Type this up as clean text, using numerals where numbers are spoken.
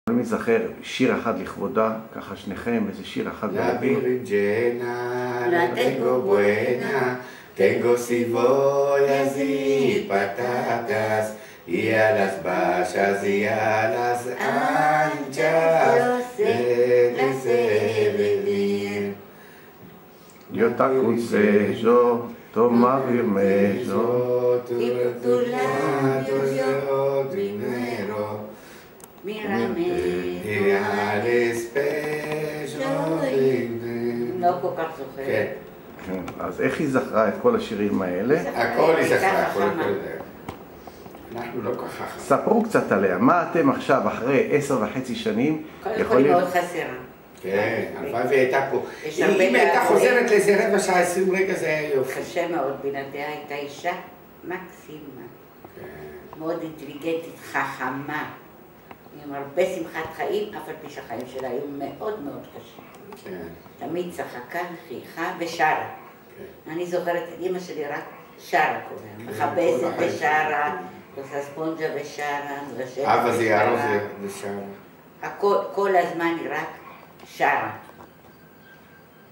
יכולים להיזכר שיר אחד לכבודה, ככה שניכם, איזה שיר אחד La Virgina, la tengo buena, tengo cebollas y patatas, y a las bajas y a las anchas, de venir. Yo te aconsejo tomarme-lo, Y por tu lado yo primero, Mírame, y al espejo de... לא כל כך זוכרת. כן, כן, אז איך היא זכרה את כל השירים האלה? הכל היא זכרה, הייתה הכל חכמה. אנחנו לא כל כך חכמים. ספרו קצת עליה, מה אתם עכשיו, אחרי 10.5 שנים, קודם כל היא יכולים... מאוד חסרה. כן, הלוואי והיא הייתה פה. יש הרבה אם הייתה דברים. חוזרת לאיזה רבע שעה, 20 רגע, זה היה יופי. קשה מאוד, בלעדיה הייתה אישה מקסימה, מאוד אינטליגנטית, חכמה, עם הרבה שמחת חיים, אף על פי שהחיים שלה היו מאוד מאוד קשים. כן. תמיד צחקה, חייכה ושרה. אני זוכרת את אמא שלי רק שרה קוראים, מכבסת ושרה, עושה ספונג'ה ושרה, מבשלת אבא זה יערוב ושרה. ושם. כל הזמן היא רק שרה.